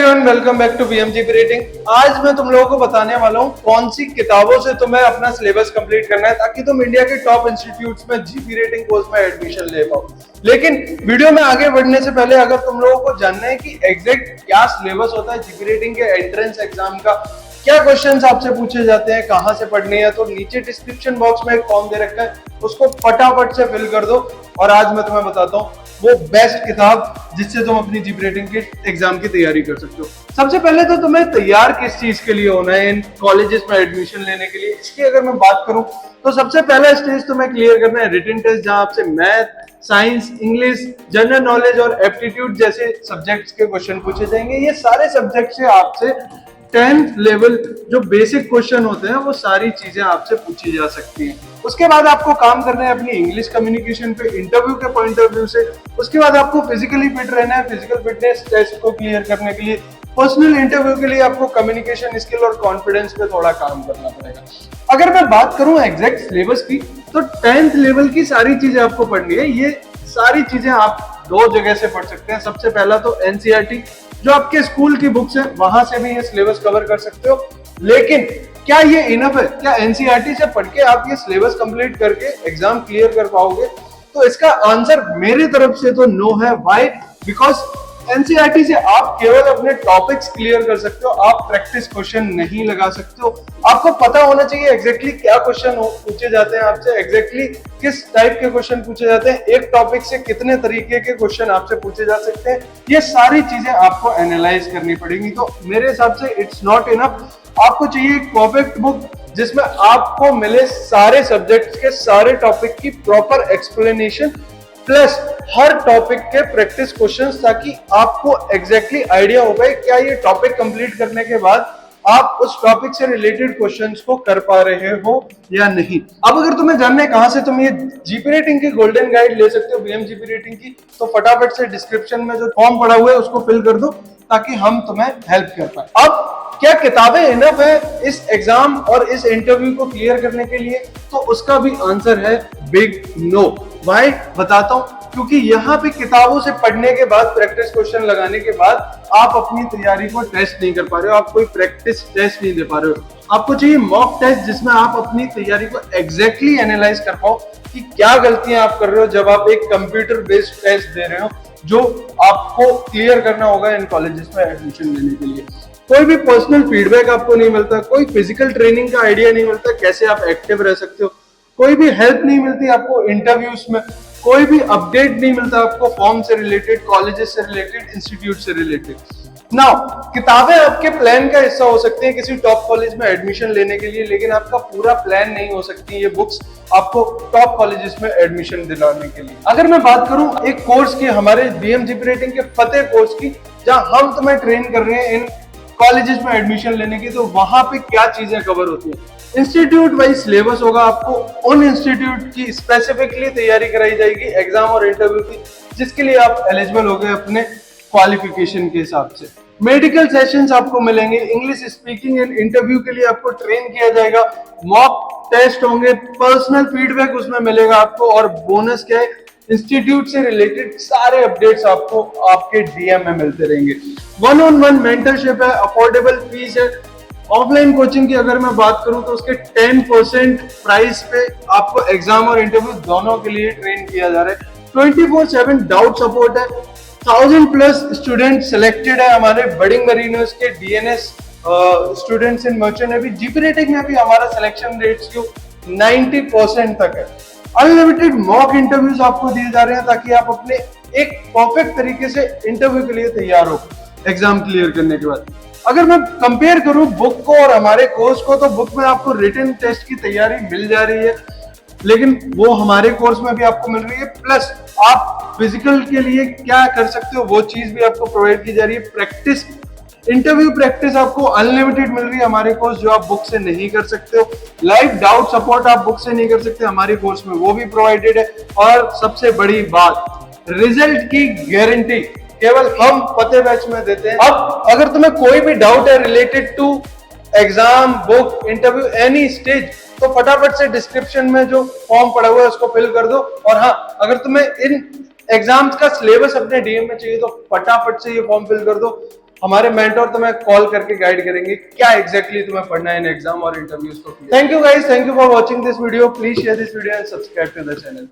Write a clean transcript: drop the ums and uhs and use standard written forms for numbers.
Everyone, welcome back to BMGP rating. आज मैं तुम लोगों को बताने वाला हूँ कौन सी किताबों से तुम्हें अपना सिलेबस कंप्लीट करना है ताकि तुम इंडिया के टॉप इंस्टीट्यूट्स में जीपी रेटिंग कोर्स में एडमिशन ले पाओ। लेकिन वीडियो में आगे बढ़ने से पहले अगर तुम लोगों को जानना है कि एग्जैक्ट क्या सिलेबस होता है जीपी रेटिंग के एंट्रेंस एग्जाम का, क्या क्वेश्चंस आपसे पूछे जाते हैं, कहां से पढ़नी है, तो नीचे डिस्क्रिप्शन बॉक्स में एक फॉर्म दे रखा है, उसको फटाफट से फिल कर दो। और आज मैं तुम्हें बताता हूँ वो बेस्ट किताब जिससे तुम अपनी जीपी रेटिंग के एग्जाम की तैयारी कर सकते हो। सबसे पहले तो तुम्हें तैयार किस चीज के लिए होना है इन कॉलेजेस में एडमिशन लेने के लिए, इसकी अगर मैं बात करूं तो सबसे पहला स्टेज तुम्हें क्लियर करना है रिटन टेस्ट, जहां आपसे math, science, English, general knowledge और एप्टीट्यूड जैसे सब्जेक्ट्स के क्वेश्चन पूछे जाएंगे। ये सारे सब्जेक्ट से आपसे 10th लेवल जो बेसिक क्वेश्चन होते हैं वो सारी चीजें आपसे पूछी जा सकती हैं। उसके बाद आपको काम करना है अपनी इंग्लिश कम्युनिकेशन पे इंटरव्यू के पॉइंट ऑफ व्यू से। उसके बाद आपको फिजिकली फिट रहना है, फिजिकल फिटनेस टेस्ट को क्लियर करने के लिए। पर्सनल इंटरव्यू के लिए आपको कम्युनिकेशन स्किल और कॉन्फिडेंस पे थोड़ा काम करना पड़ेगा। अगर मैं बात करूं एग्जैक्ट सिलेबस की तो 10th लेवल की सारी चीजें आपको पढ़नी है। ये सारी चीजें आप दो जगह से पढ़ सकते हैं। सबसे पहला तो एनसीईआरटी, जो आपके स्कूल की बुक्स है, वहां से भी ये सिलेबस कवर कर सकते हो। लेकिन क्या ये इनफ है? क्या एनसीईआरटी से पढ़ के आप ये सिलेबस कंप्लीट करके एग्जाम क्लियर कर पाओगे? तो इसका आंसर मेरी तरफ से तो नो है। व्हाई? बिकॉज एनसीईआरटी से आप केवल अपने टॉपिक्स क्लियर कर सकते हो, आप प्रैक्टिस क्वेश्चन नहीं लगा सकते हो। आपको पता होना चाहिए एग्जैक्टली क्या क्वेश्चन पूछे जाते हैं आपसे, एग्जैक्टली किस टाइप के क्वेश्चन पूछे जाते हैं, एक टॉपिक से कितने तरीके के क्वेश्चन आपसे पूछे जा सकते हैं। ये सारी चीजें आपको एनालाइज करनी पड़ेंगी। तो मेरे हिसाब से इट्स नॉट इनफ। आपको चाहिए एक परफेक्ट बुक जिसमें आपको मिले सारे सब्जेक्ट्स के सारे टॉपिक की प्रॉपर एक्सप्लेनेशन प्लस हर टॉपिक के प्रैक्टिस क्वेश्चंस, ताकि आपको एग्जैक्टली आइडिया हो पाए क्या ये टॉपिक कंप्लीट करने के बाद आप उस टॉपिक से रिलेटेड क्वेश्चंस को कर पा रहे हो या नहीं। अब अगर तुम्हें जानना है कहां से तुम ये जीपी रेटिंग की गोल्डन गाइड ले सकते हो बीएम जीपी रेटिंग की, तो फटाफट से डिस्क्रिप्शन में जो फॉर्म पड़ा हुआ है उसको फिल कर दो ताकि हम तुम्हें हेल्प कर पाए। अब क्या किताबें इनफ है इस एग्जाम और इस इंटरव्यू को क्लियर करने के लिए? तो उसका भी आंसर है बिग नो। व्हाई? बताता हूं। क्योंकि यहाँ पे किताबों से पढ़ने के बाद, प्रैक्टिस क्वेश्चन लगाने के बाद आप अपनी तैयारी को टेस्ट नहीं कर पा रहे हो, आप कोई प्रैक्टिस टेस्ट नहीं दे पा रहे हो। आपको चाहिए मॉक टेस्ट जिसमें आप अपनी तैयारी को एग्जैक्टली एनालाइज कर पाओ कि क्या गलतियां आप कर रहे हो जब आप एक कंप्यूटर बेस्ड टेस्ट दे रहे हो, जो आपको क्लियर करना होगा इन कॉलेजेस में एडमिशन लेने के लिए। कोई भी पर्सनल फीडबैक आपको नहीं मिलता, कोई फिजिकल ट्रेनिंग का आइडिया नहीं मिलता कैसे आप एक्टिव रह सकते हो, कोई भी हेल्प नहीं मिलती आपको इंटरव्यूज में, कोई भी अपडेट नहीं मिलता आपको फॉर्म से रिलेटेड, कॉलेजेस से रिलेटेड, इंस्टीट्यूट से रिलेटेड। नाउ किताबें आपके प्लान का हिस्सा हो सकती हैं किसी टॉप कॉलेज में एडमिशन लेने के लिए, लेकिन आपका पूरा प्लान नहीं हो सकती ये बुक्स आपको टॉप कॉलेजेस में एडमिशन दिलाने के लिए। अगर मैं बात करूं एक कोर्स की, हमारे बीएम जीपी रेटिंग के फतेह कोर्स की, जहां हम तुम्हें ट्रेन कर रहे हैं इन कॉलेजेस में एडमिशन लेने की, तो वहां पे क्या चीजें कवर होती हैं? इंस्टीट्यूट वाइज सिलेबस होगा, आपको उन इंस्टीट्यूट की स्पेसिफिकली तैयारी कराई जाएगी एग्जाम और इंटरव्यू की जिसके लिए आप एलिजिबल हो गए अपने क्वालिफिकेशन के हिसाब से। मेडिकल सेशंस आपको मिलेंगे, इंग्लिश स्पीकिंग एंड इंटरव्यू के लिए आपको ट्रेन किया जाएगा, मॉक टेस्ट होंगे, पर्सनल फीडबैक उसमें मिलेगा आपको, और बोनस क्या है, इंस्टीट्यूट से रिलेटेड सारे अपडेट्स आपको आपके डीएम में मिलते रहेंगे। 1-on-1 मेंटरशिप है, अफोर्डेबल फीस है। ऑफलाइन कोचिंग की अगर मैं बात करूं तो उसके 10% प्राइस पे आपको एग्जाम और इंटरव्यू दोनों के लिए ट्रेन किया जा रहा है। 24/7 डाउट सपोर्ट है। 1000+ स्टूडेंट सिलेक्टेड है हमारे बडिंग मरीनोस के DNS students in merchant navy. GP rating में भी हमारा सिलेक्शन रेट्स 90% तक है। अनलिमिटेड मॉक इंटरव्यूज आपको दिए जा रहे हैं ताकि आप अपने एक परफेक्ट तरीके से इंटरव्यू के लिए तैयार हो एग्जाम क्लियर करने के बाद। अगर मैं कंपेयर करूं बुक को और हमारे कोर्स को, तो बुक में आपको रिटन टेस्ट की तैयारी मिल जा रही है, लेकिन वो हमारे कोर्स में भी आपको मिल रही है। प्लस आप फिजिकल के लिए क्या कर सकते हो वो चीज भी आपको प्रोवाइड की जा रही है। प्रैक्टिस, इंटरव्यू प्रैक्टिस आपको अनलिमिटेड मिल रही है हमारे कोर्स, जो आप बुक से नहीं कर सकते हो। लाइव डाउट सपोर्ट आप बुक से नहीं कर सकते, हमारे कोर्स में वो भी प्रोवाइडेड है। और सबसे बड़ी बात, रिजल्ट की गारंटी केवल हम फतेह बैच में देते हैं। अब अगर तुम्हें कोई भी डाउट है related to exam, book, interview, any stage, तो फटाफट से डिस्क्रिप्शन में जो फॉर्म पड़ा हुआ है उसको फिल कर दो। और हाँ, अगर तुम्हें इन एग्जाम्स का सिलेबस अपने डीएम में चाहिए तो फटाफट से ये फॉर्म फिल कर दो। हमारे मेंटोर तुम्हें कॉल करके गाइड करेंगे क्या एग्जैक्टली तुम्हें पढ़ना है इन एग्जाम और इंटरव्यूज को। Thank you guys, thank you for watching this video. Please share this video and subscribe to the channel.